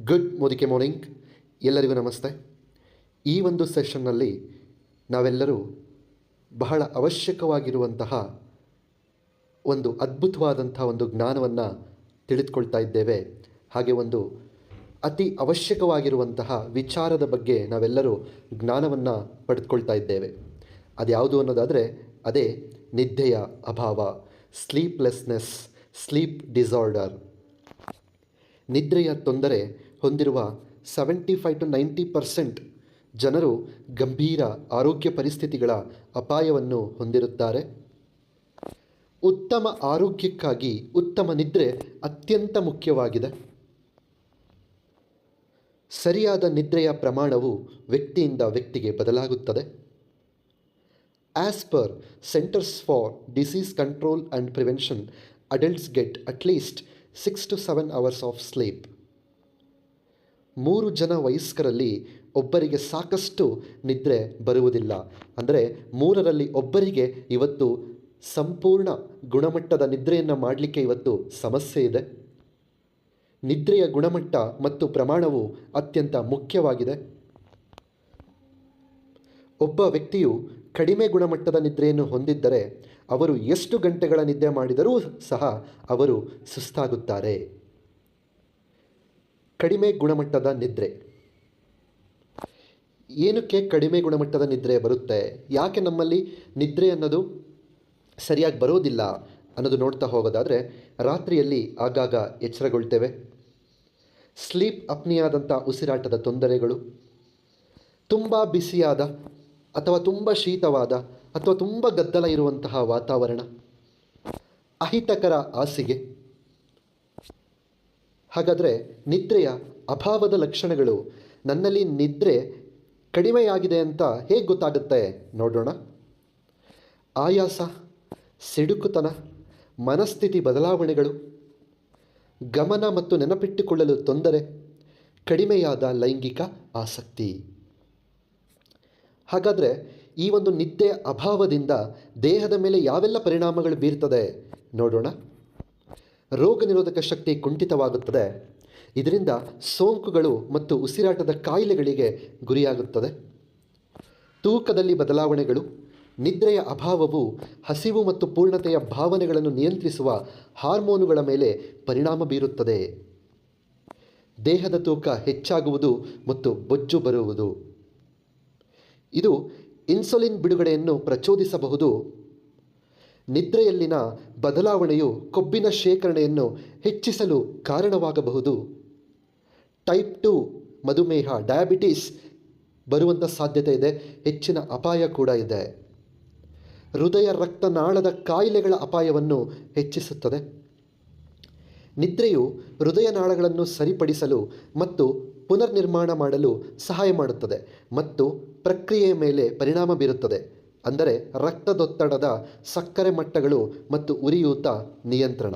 Good ಮೋದಿಕೆ morning. ಎಲ್ಲರಿಗೂ ನಮಸ್ತೆ. ಈ ಒಂದು ಸೆಷನ್ನಲ್ಲಿ ನಾವೆಲ್ಲರೂ ಬಹಳ ಅವಶ್ಯಕವಾಗಿರುವಂತಹ ಒಂದು ಅದ್ಭುತವಾದಂಥ ಒಂದು ಜ್ಞಾನವನ್ನು ತಿಳಿದುಕೊಳ್ತಾ ಇದ್ದೇವೆ. ಹಾಗೆ ಒಂದು ಅತಿ ಅವಶ್ಯಕವಾಗಿರುವಂತಹ ವಿಚಾರದ ಬಗ್ಗೆ ನಾವೆಲ್ಲರೂ ಜ್ಞಾನವನ್ನು ಪಡೆದುಕೊಳ್ತಾ ಇದ್ದೇವೆ. ಅದ್ಯಾವುದು ಅನ್ನೋದಾದರೆ ಅದೇ ನಿದ್ದೆಯ ಅಭಾವ, ಸ್ಲೀಪ್ಲೆಸ್ನೆಸ್, ಸ್ಲೀಪ್ ಡಿಸಾರ್ಡರ್. ನಿದ್ರೆಯ ತೊಂದರೆ ಹೊಂದಿರುವ 75-90% ಜನರು ಗಂಭೀರ ಆರೋಗ್ಯ ಪರಿಸ್ಥಿತಿಗಳ ಅಪಾಯವನ್ನು ಹೊಂದಿರುತ್ತಾರೆ. ಉತ್ತಮ ಆರೋಗ್ಯಕ್ಕಾಗಿ ಉತ್ತಮ ನಿದ್ರೆ ಅತ್ಯಂತ ಮುಖ್ಯವಾಗಿದೆ. ಸರಿಯಾದ ನಿದ್ರೆಯ ಪ್ರಮಾಣವು ವ್ಯಕ್ತಿಯಿಂದ ವ್ಯಕ್ತಿಗೆ ಬದಲಾಗುತ್ತದೆ. As per centres for disease control and prevention, adults get at least 6 to 7 hours of sleep. 3 ಜನ ವಯಸ್ಕರಲ್ಲಿ ಒಬ್ಬರಿಗೆ ಸಾಕಷ್ಟು ನಿದ್ರೆ ಬರುವುದಿಲ್ಲ. ಅಂದರೆ 3ರಲ್ಲಿ ಒಬ್ಬರಿಗೆ ಇವತ್ತು ಸಂಪೂರ್ಣ ಗುಣಮಟ್ಟದ ನಿದ್ರೆಯನ್ನು ಮಾಡಲಿಕ್ಕೆ ಇವತ್ತು ಸಮಸ್ಯೆ ಇದೆ. ನಿದ್ರೆಯ ಗುಣಮಟ್ಟ ಮತ್ತು ಪ್ರಮಾಣವು ಅತ್ಯಂತ ಮುಖ್ಯವಾಗಿದೆ. ಒಬ್ಬ ವ್ಯಕ್ತಿಯು ಕಡಿಮೆ ಗುಣಮಟ್ಟದ ನಿದ್ರೆಯನ್ನು ಹೊಂದಿದ್ದರೆ ಅವರು ಎಷ್ಟು ಗಂಟೆಗಳ ನಿದ್ದೆ ಮಾಡಿದರೂ ಸಹ ಅವರು ಸುಸ್ತಾಗುತ್ತಾರೆ. ಕಡಿಮೆ ಗುಣಮಟ್ಟದ ನಿದ್ರೆ ಏನಕ್ಕೆ ಕಡಿಮೆ ಗುಣಮಟ್ಟದ ನಿದ್ರೆ ಬರುತ್ತೆ, ಯಾಕೆ ನಮ್ಮಲ್ಲಿ ನಿದ್ರೆ ಅನ್ನೋದು ಸರಿಯಾಗಿ ಬರೋದಿಲ್ಲ ಅನ್ನೋದು ನೋಡ್ತಾ ಹೋಗೋದಾದರೆ, ರಾತ್ರಿಯಲ್ಲಿ ಆಗಾಗ ಎಚ್ಚರಗೊಳ್ತೇವೆ. ಸ್ಲೀಪ್ ಅಪ್ನಿಯಾದಂಥ ಉಸಿರಾಟದ ತೊಂದರೆಗಳು, ತುಂಬ ಬಿಸಿಯಾದ ಅಥವಾ ತುಂಬ ಶೀತವಾದ ಅಥವಾ ತುಂಬ ಗದ್ದಲ ಇರುವಂತಹ ವಾತಾವರಣ, ಅಹಿತಕರ ಹಾಸಿಗೆ. ಹಾಗಾದರೆ ನಿದ್ರೆಯ ಅಭಾವದ ಲಕ್ಷಣಗಳು, ನನ್ನಲ್ಲಿ ನಿದ್ರೆ ಕಡಿಮೆಯಾಗಿದೆ ಅಂತ ಹೇಗೆ ಗೊತ್ತಾಗುತ್ತೆ ನೋಡೋಣ. ಆಯಾಸ, ಸಿಡುಕುತನ, ಮನಸ್ಥಿತಿ ಬದಲಾವಣೆಗಳು, ಗಮನ ಮತ್ತು ನೆನಪಿಟ್ಟುಕೊಳ್ಳಲು ತೊಂದರೆ, ಕಡಿಮೆಯಾದ ಲೈಂಗಿಕ ಆಸಕ್ತಿ. ಹಾಗಾದರೆ ಈ ಒಂದು ನಿದ್ದೆಯ ಅಭಾವದಿಂದ ದೇಹದ ಮೇಲೆ ಯಾವೆಲ್ಲ ಪರಿಣಾಮಗಳು ಬೀರ್ತದೆ ನೋಡೋಣ. ರೋಗ ನಿರೋಧಕ ಶಕ್ತಿ ಕುಂಠಿತವಾಗುತ್ತದೆ. ಇದರಿಂದ ಸೋಂಕುಗಳು ಮತ್ತು ಉಸಿರಾಟದ ಕಾಯಿಲೆಗಳಿಗೆ ಗುರಿಯಾಗುತ್ತದೆ. ತೂಕದಲ್ಲಿ ಬದಲಾವಣೆಗಳು. ನಿದ್ರೆಯ ಅಭಾವವು ಹಸಿವು ಮತ್ತು ಪೂರ್ಣತೆಯ ಭಾವನೆಗಳನ್ನು ನಿಯಂತ್ರಿಸುವ ಹಾರ್ಮೋನುಗಳ ಮೇಲೆ ಪರಿಣಾಮ ಬೀರುತ್ತದೆ. ದೇಹದ ತೂಕ ಹೆಚ್ಚಾಗುವುದು ಮತ್ತು ಬೊಜ್ಜು ಬರುವುದು. ಇದು ಇನ್ಸುಲಿನ್ ಬಿಡುಗಡೆಯನ್ನು ಪ್ರಚೋದಿಸಬಹುದು. ನಿದ್ರೆಯಲ್ಲಿನ ಬದಲಾವಣೆಯು ಕೊಬ್ಬಿನ ಶೇಖರಣೆಯನ್ನು ಹೆಚ್ಚಿಸಲು ಕಾರಣವಾಗಬಹುದು. ಟೈಪ್ 2 ಮಧುಮೇಹ, ಡಯಾಬಿಟಿಸ್ ಬರುವಂಥ ಸಾಧ್ಯತೆ ಇದೆ. ಹೆಚ್ಚಿನ ಅಪಾಯ ಕೂಡ ಇದೆ. ಹೃದಯ ರಕ್ತನಾಳದ ಕಾಯಿಲೆಗಳ ಅಪಾಯವನ್ನು ಹೆಚ್ಚಿಸುತ್ತದೆ. ನಿದ್ರೆಯು ಹೃದಯ ನಾಳಗಳನ್ನು ಸರಿಪಡಿಸಲು ಮತ್ತು ಪುನರ್ನಿರ್ಮಾಣ ಮಾಡಲು ಸಹಾಯ ಮಾಡುತ್ತದೆ ಮತ್ತು ಪ್ರಕ್ರಿಯೆಯ ಮೇಲೆ ಪರಿಣಾಮ ಬೀರುತ್ತದೆ. ಅಂದರೆ ರಕ್ತದೊತ್ತಡದ, ಸಕ್ಕರೆ ಮಟ್ಟಗಳು ಮತ್ತು ಉರಿಯೂತ ನಿಯಂತ್ರಣ.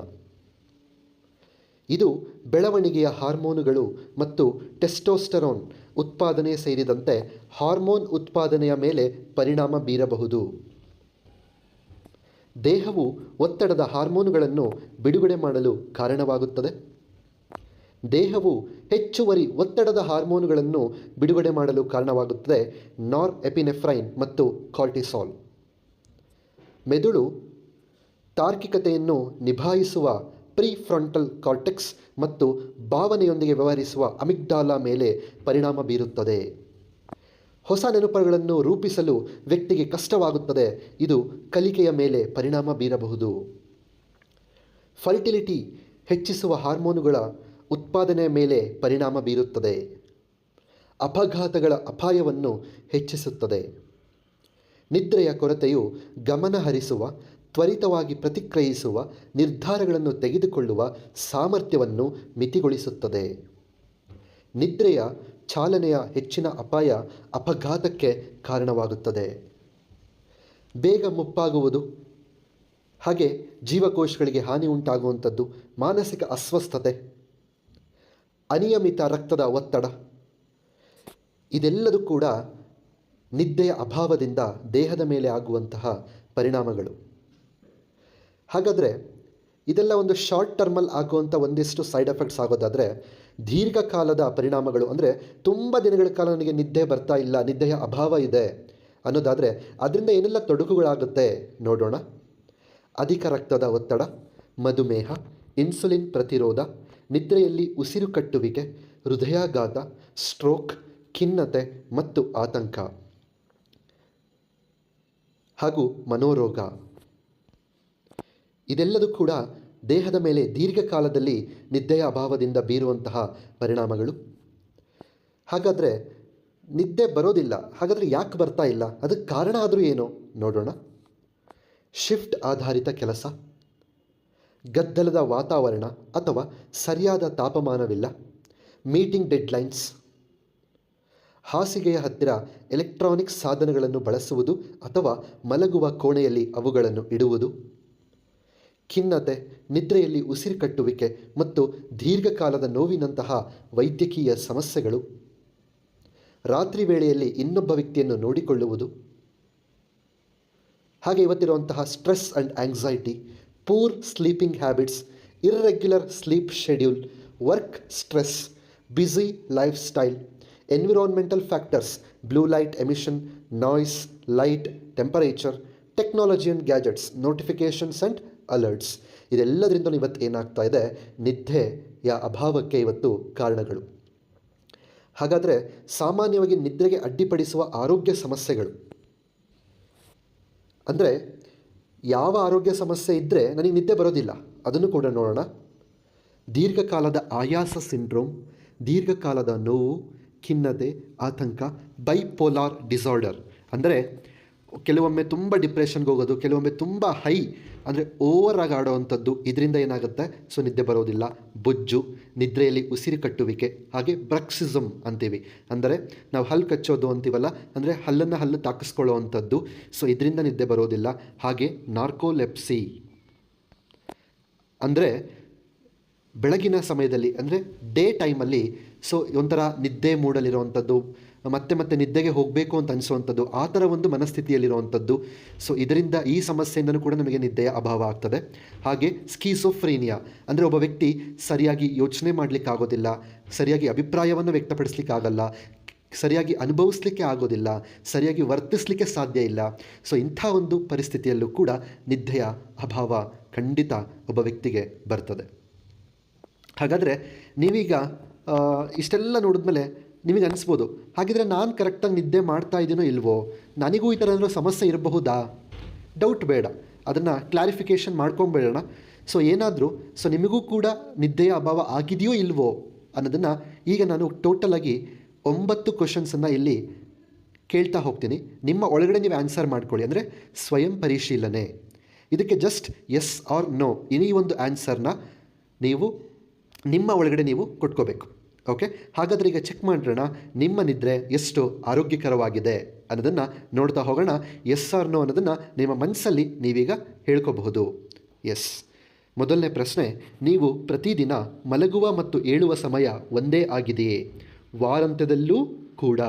ಇದು ಬೆಳವಣಿಗೆಯ ಹಾರ್ಮೋನುಗಳು ಮತ್ತು ಟೆಸ್ಟೋಸ್ಟೆರೋನ್ ಉತ್ಪಾದನೆ ಸೇರಿದಂತೆ ಹಾರ್ಮೋನ್ ಉತ್ಪಾದನೆಯ ಮೇಲೆ ಪರಿಣಾಮ ಬೀರಬಹುದು. ದೇಹವು ಒತ್ತಡದ ಹಾರ್ಮೋನುಗಳನ್ನು ಬಿಡುಗಡೆ ಮಾಡಲು ಕಾರಣವಾಗುತ್ತದೆ. ದೇಹವು ಹೆಚ್ಚುವರಿ ಒತ್ತಡದ ಹಾರ್ಮೋನುಗಳನ್ನು ಬಿಡುಗಡೆ ಮಾಡಲು ಕಾರಣವಾಗುತ್ತದೆ. ನಾರ್ ಎಪಿನೆಫ್ರೈನ್ ಮತ್ತು ಕಾರ್ಟಿಸಾಲ್. ಮೆದುಳು ತಾರ್ಕಿಕತೆಯನ್ನು ನಿಭಾಯಿಸುವ ಪ್ರಿಫ್ರಂಟಲ್ ಕಾರ್ಟೆಕ್ಸ್ ಮತ್ತು ಭಾವನೆಯೊಂದಿಗೆ ವ್ಯವಹರಿಸುವ ಅಮಿಗ್ಡಾಲಾ ಮೇಲೆ ಪರಿಣಾಮ ಬೀರುತ್ತದೆ. ಹೊಸ ನೆನಪುಗಳನ್ನು ರೂಪಿಸಲು ವ್ಯಕ್ತಿಗೆ ಕಷ್ಟವಾಗುತ್ತದೆ. ಇದು ಕಲಿಕೆಯ ಮೇಲೆ ಪರಿಣಾಮ ಬೀರಬಹುದು. ಫರ್ಟಿಲಿಟಿ ಹೆಚ್ಚಿಸುವ ಹಾರ್ಮೋನುಗಳ ಉತ್ಪಾದನೆಯ ಮೇಲೆ ಪರಿಣಾಮ ಬೀರುತ್ತದೆ. ಅಪಘಾತಗಳ ಅಪಾಯವನ್ನು ಹೆಚ್ಚಿಸುತ್ತದೆ. ನಿದ್ರೆಯ ಕೊರತೆಯು ಗಮನ ಹರಿಸುವ, ತ್ವರಿತವಾಗಿ ಪ್ರತಿಕ್ರಿಯಿಸುವ, ನಿರ್ಧಾರಗಳನ್ನು ತೆಗೆದುಕೊಳ್ಳುವ ಸಾಮರ್ಥ್ಯವನ್ನು ಮಿತಿಗೊಳಿಸುತ್ತದೆ. ನಿದ್ರೆಯ ಚಾಲನೆಯ ಹೆಚ್ಚಿನ ಅಪಾಯ ಅಪಘಾತಕ್ಕೆ ಕಾರಣವಾಗುತ್ತದೆ. ಬೇಗ ಮುಪ್ಪಾಗುವುದು, ಹಾಗೆ ಜೀವಕೋಶಗಳಿಗೆ ಹಾನಿ ಉಂಟಾಗುವಂಥದ್ದು, ಮಾನಸಿಕ ಅಸ್ವಸ್ಥತೆ, ಅನಿಯಮಿತ ರಕ್ತದ ಒತ್ತಡ, ಇದೆಲ್ಲದೂ ಕೂಡ ನಿದ್ದೆಯ ಅಭಾವದಿಂದ ದೇಹದ ಮೇಲೆ ಆಗುವಂತಹ ಪರಿಣಾಮಗಳು. ಹಾಗಾದರೆ ಇದೆಲ್ಲ ಒಂದು ಶಾರ್ಟ್ ಟರ್ಮಲ್ಲಿ ಆಗುವಂಥ ಒಂದಿಷ್ಟು ಸೈಡ್ ಎಫೆಕ್ಟ್ಸ್ ಆಗೋದಾದರೆ, ದೀರ್ಘಕಾಲದ ಪರಿಣಾಮಗಳು ಅಂದರೆ ತುಂಬ ದಿನಗಳ ಕಾಲ ನನಗೆ ನಿದ್ದೆ ಬರ್ತಾ ಇಲ್ಲ, ನಿದ್ದೆಯ ಅಭಾವ ಇದೆ ಅನ್ನೋದಾದರೆ ಅದರಿಂದ ಏನೆಲ್ಲ ತೊಡಕುಗಳಾಗುತ್ತೆ ನೋಡೋಣ. ಅಧಿಕ ರಕ್ತದ ಒತ್ತಡ, ಮಧುಮೇಹ, ಇನ್ಸುಲಿನ್ ಪ್ರತಿರೋಧ, ನಿದ್ರೆಯಲ್ಲಿ ಉಸಿರು ಕಟ್ಟುವಿಕೆ, ಹೃದಯಾಘಾತ, ಸ್ಟ್ರೋಕ್, ಖಿನ್ನತೆ ಮತ್ತು ಆತಂಕ ಹಾಗೂ ಮನೋರೋಗ. ಇದೆಲ್ಲದೂ ಕೂಡ ದೇಹದ ಮೇಲೆ ದೀರ್ಘಕಾಲದಲ್ಲಿ ನಿದ್ದೆಯ ಅಭಾವದಿಂದ ಬೀರುವಂತಹ ಪರಿಣಾಮಗಳು. ಹಾಗಾದರೆ ನಿದ್ದೆ ಬರೋದಿಲ್ಲ, ಹಾಗಾದರೆ ಯಾಕೆ ಬರ್ತಾ ಇಲ್ಲ, ಅದಕ್ಕೆ ಕಾರಣ ಆದರೂ ಏನು ನೋಡೋಣ. ಶಿಫ್ಟ್ ಆಧಾರಿತ ಕೆಲಸ, ಗದ್ದಲದ ವಾತಾವರಣ ಅಥವಾ ಸರಿಯಾದ ತಾಪಮಾನವಿಲ್ಲ, ಮೀಟಿಂಗ್ ಡೆಡ್ಲೈನ್ಸ್, ಹಾಸಿಗೆಯ ಹತ್ತಿರ ಎಲೆಕ್ಟ್ರಾನಿಕ್ಸ್ ಸಾಧನಗಳನ್ನು ಬಳಸುವುದು ಅಥವಾ ಮಲಗುವ ಕೋಣೆಯಲ್ಲಿ ಅವುಗಳನ್ನು ಇಡುವುದು, ಖಿನ್ನತೆ, ನಿದ್ರೆಯಲ್ಲಿ ಉಸಿರುಕಟ್ಟುವಿಕೆ ಮತ್ತು ದೀರ್ಘಕಾಲದ ನೋವಿನಂತಹ ವೈದ್ಯಕೀಯ ಸಮಸ್ಯೆಗಳು, ರಾತ್ರಿ ವೇಳೆಯಲ್ಲಿ ಇನ್ನೊಬ್ಬ ವ್ಯಕ್ತಿಯನ್ನು ನೋಡಿಕೊಳ್ಳುವುದು, ಹಾಗೆ ಇವತ್ತಿರುವಂತಹ stress and anxiety, poor sleeping habits, irregular sleep schedule, work stress, busy life style, environmental factors, blue light emission, noise, light, temperature, technology and gadgets, notifications and alerts. ಇದೆಲ್ಲದರಿಂದ ಇವತ್ತು ಏನಾಗ್ತಾ ಇದೆ, ನಿದ್ದೆಯ ಅಭಾವಕ್ಕೆ ಇವತ್ತು ಕಾರಣಗಳು. ಹಾಗಾದರೆ ಸಾಮಾನ್ಯವಾಗಿ ನಿದ್ರೆಗೆ ಅಡ್ಡಿಪಡಿಸುವ ಆರೋಗ್ಯ ಸಮಸ್ಯೆಗಳು ಅಂದರೆ ಯಾವ ಆರೋಗ್ಯ ಸಮಸ್ಯೆ ಇದ್ದರೆ ನನಗೆ ನಿದ್ದೆ ಬರೋದಿಲ್ಲ ಅದನ್ನು ಕೂಡ ನೋಡೋಣ. ದೀರ್ಘಕಾಲದ ಆಯಾಸ ಸಿಂಡ್ರೋಮ್, ದೀರ್ಘಕಾಲದ ನೋವು, ಖಿನ್ನತೆ, ಆತಂಕ, ಬೈಪೋಲಾರ್ ಡಿಸಾರ್ಡರ್ ಅಂದರೆ ಕೆಲವೊಮ್ಮೆ ತುಂಬ ಡಿಪ್ರೆಷನ್ಗೆ ಹೋಗೋದು, ಕೆಲವೊಮ್ಮೆ ತುಂಬ ಹೈ ಅಂದರೆ ಓವರ್ ಆಗಿ ಆಡೋವಂಥದ್ದು. ಇದರಿಂದ ಏನಾಗುತ್ತೆ, ಸೊ ನಿದ್ದೆ ಬರೋದಿಲ್ಲ. ಬೊಜ್ಜು, ನಿದ್ರೆಯಲ್ಲಿ ಉಸಿರು ಕಟ್ಟುವಿಕೆ, ಹಾಗೆ ಬ್ರಕ್ಸಿಸಮ್ ಅಂತೀವಿ, ಅಂದರೆ ನಾವು ಹಲ್ಲು ಕಚ್ಚೋದು ಅಂತೀವಲ್ಲ, ಅಂದರೆ ಹಲ್ಲು ತಾಕಿಸ್ಕೊಳ್ಳೋ ಅಂಥದ್ದು. ಸೊ ಇದರಿಂದ ನಿದ್ದೆ ಬರೋದಿಲ್ಲ. ಹಾಗೆ ನಾರ್ಕೋಲೆಪ್ಸಿ ಅಂದರೆ ಬೆಳಗಿನ ಸಮಯದಲ್ಲಿ ಅಂದರೆ ಡೇ ಟೈಮಲ್ಲಿ ಸೊ ಒಂಥರ ನಿದ್ದೆ ಮೂಡಲಿರುವಂಥದ್ದು, ಮತ್ತೆ ನಿದ್ದೆಗೆ ಹೋಗಬೇಕು ಅಂತ ಅನಿಸುವಂಥದ್ದು, ಆ ಥರ ಒಂದು ಮನಸ್ಥಿತಿಯಲ್ಲಿರುವಂಥದ್ದು. ಸೊ ಇದರಿಂದ ಈ ಸಮಸ್ಯೆಯಿಂದಲೂ ಕೂಡ ನಮಗೆ ನಿದ್ದೆಯ ಅಭಾವ ಆಗ್ತದೆ. ಹಾಗೆ ಸ್ಕೀಸೋಫ್ರೀನಿಯಾ ಅಂದರೆ ಒಬ್ಬ ವ್ಯಕ್ತಿ ಸರಿಯಾಗಿ ಯೋಚನೆ ಮಾಡಲಿಕ್ಕಾಗೋದಿಲ್ಲ, ಸರಿಯಾಗಿ ಅಭಿಪ್ರಾಯವನ್ನು ವ್ಯಕ್ತಪಡಿಸ್ಲಿಕ್ಕಾಗಲ್ಲ, ಸರಿಯಾಗಿ ಅನುಭವಿಸ್ಲಿಕ್ಕೆ ಆಗೋದಿಲ್ಲ, ಸರಿಯಾಗಿ ವರ್ತಿಸಲಿಕ್ಕೆ ಸಾಧ್ಯ ಇಲ್ಲ. ಸೊ ಇಂಥ ಒಂದು ಪರಿಸ್ಥಿತಿಯಲ್ಲೂ ಕೂಡ ನಿದ್ದೆಯ ಅಭಾವ ಖಂಡಿತ ಒಬ್ಬ ವ್ಯಕ್ತಿಗೆ ಬರ್ತದೆ. ಹಾಗಾದರೆ ನೀವೀಗ ಇಷ್ಟೆಲ್ಲ ನೋಡಿದ್ಮೇಲೆ ನಿಮಗೆ ಅನಿಸ್ಬೋದು, ಹಾಗಿದ್ರೆ ನಾನು ಕರೆಕ್ಟಾಗಿ ನಿದ್ದೆ ಮಾಡ್ತಾ ಇದ್ದೀನೋ ಇಲ್ವೋ, ನನಗೂ ಈ ಥರ ಏನಾದರೂ ಸಮಸ್ಯೆ ಇರಬಹುದಾ? ಡೌಟ್ ಬೇಡ, ಅದನ್ನು ಕ್ಲಾರಿಫಿಕೇಷನ್ ಮಾಡ್ಕೊಂಬೇಡೋಣ. ಸೊ ಏನಾದರೂ ನಿಮಗೂ ಕೂಡ ನಿದ್ದೆಯ ಅಭಾವ ಆಗಿದೆಯೋ ಇಲ್ವೋ ಅನ್ನೋದನ್ನು ಈಗ ನಾನು ಟೋಟಲಾಗಿ 9 ಕ್ವಶನ್ಸನ್ನು ಇಲ್ಲಿ ಕೇಳ್ತಾ ಹೋಗ್ತೀನಿ. ನಿಮ್ಮ ಒಳಗಡೆ ನೀವು ಆನ್ಸರ್ ಮಾಡ್ಕೊಳ್ಳಿ, ಅಂದರೆ ಸ್ವಯಂ ಪರಿಶೀಲನೆ. ಇದಕ್ಕೆ ಜಸ್ಟ್ ಎಸ್ ಆರ್ ನೋ ಈ ಒಂದು ಆನ್ಸರ್ನ ನೀವು ನಿಮ್ಮ ಒಳಗಡೆ ನೀವು ಕೊಟ್ಕೋಬೇಕು. ಓಕೆ, ಹಾಗಾದರೆ ಈಗ ಚೆಕ್ ಮಾಡೋಣ ನಿಮ್ಮ ನಿದ್ರೆ ಎಷ್ಟು ಆರೋಗ್ಯಕರವಾಗಿದೆ ಅನ್ನೋದನ್ನು ನೋಡ್ತಾ ಹೋಗೋಣ. ಎಸ್ ಆರ್ ನೋ ಅನ್ನೋದನ್ನು ನಿಮ್ಮ ಮನಸ್ಸಲ್ಲಿ ನೀವೀಗ ಹೇಳ್ಕೋಬಹುದು. ಎಸ್. ಮೊದಲನೇ ಪ್ರಶ್ನೆ, ನೀವು ಪ್ರತಿದಿನ ಮಲಗುವ ಮತ್ತು ಏಳುವ ಸಮಯ ಒಂದೇ ಆಗಿದೆಯೇ? ವಾರಾಂತ್ಯದಲ್ಲೂ ಕೂಡ.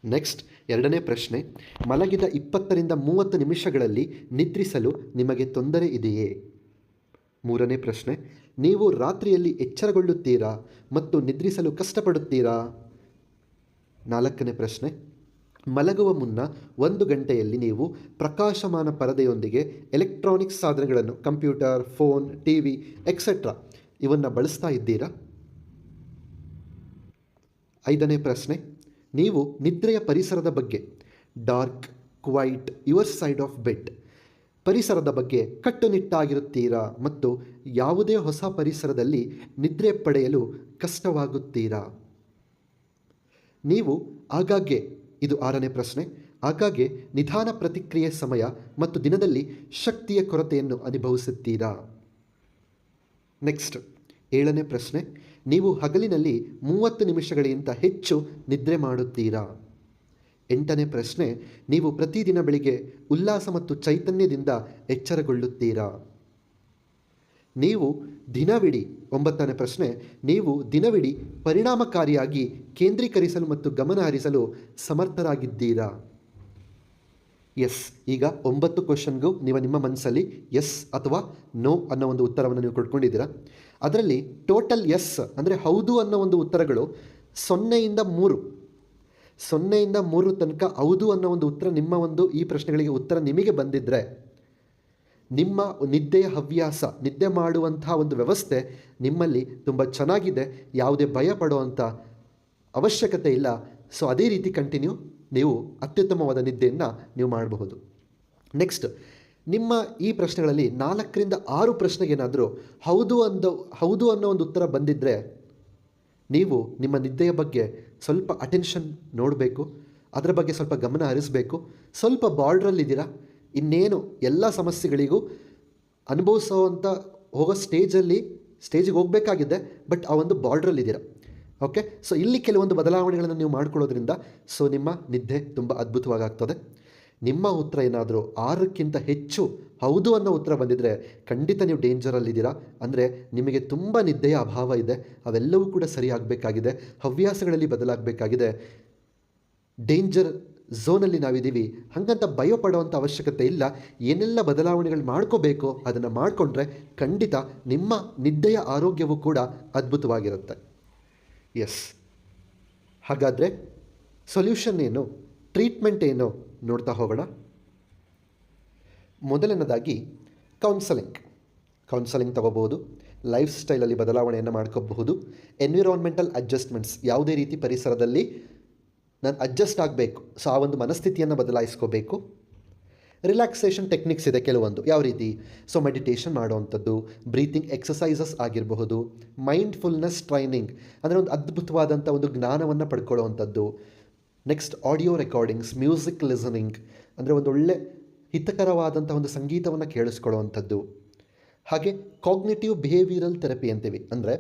ನೆಕ್ಸ್ಟ್, ಎರಡನೇ ಪ್ರಶ್ನೆ, ಮಲಗಿದ 20ರಿಂದ 30 ನಿಮಿಷಗಳಲ್ಲಿ ನಿದ್ರಿಸಲು ನಿಮಗೆ ತೊಂದರೆ ಇದೆಯೇ? ಮೂರನೇ ಪ್ರಶ್ನೆ, ನೀವು ರಾತ್ರಿಯಲ್ಲಿ ಎಚ್ಚರಗೊಳ್ಳುತ್ತೀರಾ ಮತ್ತು ನಿದ್ರಿಸಲು ಕಷ್ಟಪಡುತ್ತೀರಾ? ನಾಲ್ಕನೇ ಪ್ರಶ್ನೆ, ಮಲಗುವ ಮುನ್ನ 1 ಗಂಟೆಯಲ್ಲಿ ನೀವು ಪ್ರಕಾಶಮಾನ ಪರದೆಯೊಂದಿಗೆ ಎಲೆಕ್ಟ್ರಾನಿಕ್ಸ್ ಸಾಧನಗಳನ್ನು, ಕಂಪ್ಯೂಟರ್, ಫೋನ್, ಟಿವಿ ಎಕ್ಸೆಟ್ರಾ ಇವನ್ನು ಬಳಸ್ತಾ ಇದ್ದೀರಾ? ಐದನೇ ಪ್ರಶ್ನೆ, ನೀವು ನಿದ್ರೆಯ ಪರಿಸರದ ಬಗ್ಗೆ, dark, quiet, your side of bed ಪರಿಸರದ ಬಗ್ಗೆ ಕಟ್ಟುನಿಟ್ಟಾಗಿರುತ್ತೀರಾ ಮತ್ತು ಯಾವುದೇ ಹೊಸ ಪರಿಸರದಲ್ಲಿ ನಿದ್ರೆ ಪಡೆಯಲು ಕಷ್ಟವಾಗುತ್ತೀರಾ? ನೀವು ಆಗಾಗ್ಗೆ, ಇದು ಆರನೇ ಪ್ರಶ್ನೆ, ಆಗಾಗ್ಗೆ ನಿಧಾನ ಪ್ರತಿಕ್ರಿಯೆ ಸಮಯ ಮತ್ತು ದಿನದಲ್ಲಿ ಶಕ್ತಿಯ ಕೊರತೆಯನ್ನು ಅನುಭವಿಸುತ್ತೀರಾ? ನೆಕ್ಸ್ಟ್, ಏಳನೇ ಪ್ರಶ್ನೆ, ನೀವು ಹಗಲಿನಲ್ಲಿ 30 ನಿಮಿಷಗಳಿಗಿಂತ ಹೆಚ್ಚು ನಿದ್ರೆ ಮಾಡುತ್ತೀರಾ? ಎಂಟನೇ ಪ್ರಶ್ನೆ, ನೀವು ಪ್ರತಿದಿನ ಬೆಳಿಗ್ಗೆ ಉಲ್ಲಾಸ ಮತ್ತು ಚೈತನ್ಯದಿಂದ ಎಚ್ಚರಗೊಳ್ಳುತ್ತೀರಾ? ನೀವು ದಿನವಿಡೀ, 9ನೇ ಪ್ರಶ್ನೆ, ನೀವು ದಿನವಿಡೀ ಪರಿಣಾಮಕಾರಿಯಾಗಿ ಕೇಂದ್ರೀಕರಿಸಲು ಮತ್ತು ಗಮನ ಹರಿಸಲು ಸಮರ್ಥರಾಗಿದ್ದೀರಾ? ಎಸ್. ಈಗ 9 ಕ್ವೆಶನ್ಗೂ ನೀವು ನಿಮ್ಮ ಮನಸ್ಸಲ್ಲಿ ಎಸ್ ಅಥವಾ ನೋ ಅನ್ನೋ ಒಂದು ಉತ್ತರವನ್ನು ನೀವು ಕೊಟ್ಕೊಂಡಿದ್ದೀರಾ. ಅದರಲ್ಲಿ ಟೋಟಲ್ ಎಸ್ ಅಂದರೆ ಹೌದು ಅನ್ನೋ ಒಂದು ಉತ್ತರಗಳು 0ಇಂದ 3 ತನಕ ಹೌದು ಅನ್ನೋ ಒಂದು ಉತ್ತರ, ನಿಮ್ಮ ಒಂದು ಈ ಪ್ರಶ್ನೆಗಳಿಗೆ ಉತ್ತರ ನಿಮಗೆ ಬಂದಿದ್ದರೆ ನಿಮ್ಮ ನಿದ್ದೆಯ ಹವ್ಯಾಸ, ನಿದ್ದೆ ಮಾಡುವಂಥ ಒಂದು ವ್ಯವಸ್ಥೆ ನಿಮ್ಮಲ್ಲಿ ತುಂಬ ಚೆನ್ನಾಗಿದೆ, ಯಾವುದೇ ಭಯ ಪಡುವಂಥ ಅವಶ್ಯಕತೆ ಇಲ್ಲ. ಸೊ ಅದೇ ರೀತಿ ಕಂಟಿನ್ಯೂ ನೀವು ಅತ್ಯುತ್ತಮವಾದ ನಿದ್ದೆಯನ್ನು ನೀವು ಮಾಡಬಹುದು. ನೆಕ್ಸ್ಟ್, ನಿಮ್ಮ ಈ ಪ್ರಶ್ನೆಗಳಲ್ಲಿ 4ರಿಂದ 6 ಪ್ರಶ್ನೆಗೇನಾದರೂ ಹೌದು ಅನ್ನೋ ಒಂದು ಉತ್ತರ ಬಂದಿದ್ದರೆ ನೀವು ನಿಮ್ಮ ನಿದ್ದೆಯ ಬಗ್ಗೆ ಸ್ವಲ್ಪ ಅಟೆನ್ಷನ್ ನೋಡಬೇಕು, ಅದರ ಬಗ್ಗೆ ಸ್ವಲ್ಪ ಗಮನ ಹರಿಸಬೇಕು. ಸ್ವಲ್ಪ ಬಾರ್ಡ್ರಲ್ಲಿದ್ದೀರಾ, ಇನ್ನೇನು ಎಲ್ಲ ಸಮಸ್ಯೆಗಳಿಗೂ ಅನುಭವಿಸೋವಂಥ ಹೋಗೋ ಸ್ಟೇಜಿಗೆ ಹೋಗಬೇಕಾಗಿದೆ, ಬಟ್ ಆ ಒಂದು ಬಾರ್ಡ್ರಲ್ಲಿದ್ದೀರಾ. ಓಕೆ, ಸೊ ಇಲ್ಲಿ ಕೆಲವೊಂದು ಬದಲಾವಣೆಗಳನ್ನು ನೀವು ಮಾಡ್ಕೊಳ್ಳೋದ್ರಿಂದ ಸೊ ನಿಮ್ಮ ನಿದ್ದೆ ತುಂಬ ಅದ್ಭುತವಾಗ್ತದೆ. ನಿಮ್ಮ ಉತ್ತರ ಏನಾದರೂ 6ಕ್ಕಿಂತ ಹೆಚ್ಚು ಹೌದು ಅನ್ನೋ ಉತ್ತರ ಬಂದಿದ್ದರೆ ಖಂಡಿತ ನೀವು ಡೇಂಜರಲ್ಲಿದ್ದೀರಾ. ಅಂದರೆ ನಿಮಗೆ ತುಂಬ ನಿದ್ದೆಯ ಅಭಾವ ಇದೆ, ಅವೆಲ್ಲವೂ ಕೂಡ ಸರಿಯಾಗಬೇಕಾಗಿದೆ, ಹವ್ಯಾಸಗಳಲ್ಲಿ ಬದಲಾಗಬೇಕಾಗಿದೆ, ಡೇಂಜರ್ ಝೋನಲ್ಲಿ ನಾವಿದ್ದೀವಿ. ಹಾಗಂತ ಭಯ ಪಡುವಂಥ ಅವಶ್ಯಕತೆ ಇಲ್ಲ. ಏನೆಲ್ಲ ಬದಲಾವಣೆಗಳು ಮಾಡ್ಕೋಬೇಕೋ ಅದನ್ನು ಮಾಡಿಕೊಂಡ್ರೆ ಖಂಡಿತ ನಿಮ್ಮ ನಿದ್ದೆಯ ಆರೋಗ್ಯವೂ ಕೂಡ ಅದ್ಭುತವಾಗಿರುತ್ತೆ. ಎಸ್, ಹಾಗಾದರೆ ಸೊಲ್ಯೂಷನ್ ಏನು, ಟ್ರೀಟ್ಮೆಂಟ್ ಏನು ನೋಡ್ತಾ ಹೋಗೋಣ. ಮೊದಲನೇದಾಗಿ ಕೌನ್ಸಲಿಂಗ್ ತಗೋಬಹುದು, ಲೈಫ್ ಸ್ಟೈಲಲ್ಲಿ ಬದಲಾವಣೆಯನ್ನು ಮಾಡ್ಕೋಬಹುದು, ಎನ್ವಿರಾನ್ಮೆಂಟಲ್ ಅಡ್ಜಸ್ಟ್ಮೆಂಟ್ಸ್, ಯಾವುದೇ ರೀತಿ ಪರಿಸರದಲ್ಲಿ ನಾನು ಅಡ್ಜಸ್ಟ್ ಆಗಬೇಕು, ಸೊ ಆ ಒಂದು ಮನಸ್ಥಿತಿಯನ್ನು ಬದಲಾಯಿಸ್ಕೋಬೇಕು. ರಿಲ್ಯಾಕ್ಸೇಷನ್ ಟೆಕ್ನಿಕ್ಸ್ ಇದೆ ಕೆಲವೊಂದು, ಯಾವ ರೀತಿ, ಸೊ ಮೆಡಿಟೇಷನ್ ಮಾಡುವಂಥದ್ದು, ಬ್ರೀತಿಂಗ್ ಎಕ್ಸಸೈಸಸ್ ಆಗಿರಬಹುದು, ಮೈಂಡ್ಫುಲ್ನೆಸ್ ಟ್ರೈನಿಂಗ್ ಅಂದರೆ ಒಂದು ಅದ್ಭುತವಾದಂಥ ಒಂದು ಜ್ಞಾನವನ್ನು ಪಡ್ಕೊಳ್ಳುವಂಥದ್ದು. Next, audio recordings, music listening ಅಂದರೆ ಒಂದು ಒಳ್ಳೆ ಹಿತಕರವಾದಂಥ ಒಂದು ಸಂಗೀತವನ್ನು ಕೇಳಿಸ್ಕೊಳ್ಳುವಂಥದ್ದು. ಹಾಗೆ ಕಾಗ್ನಿಟಿವ್ ಬಿಹೇವಿಯರಲ್ ಥೆರಪಿ ಅಂತೀವಿ, ಅಂದರೆ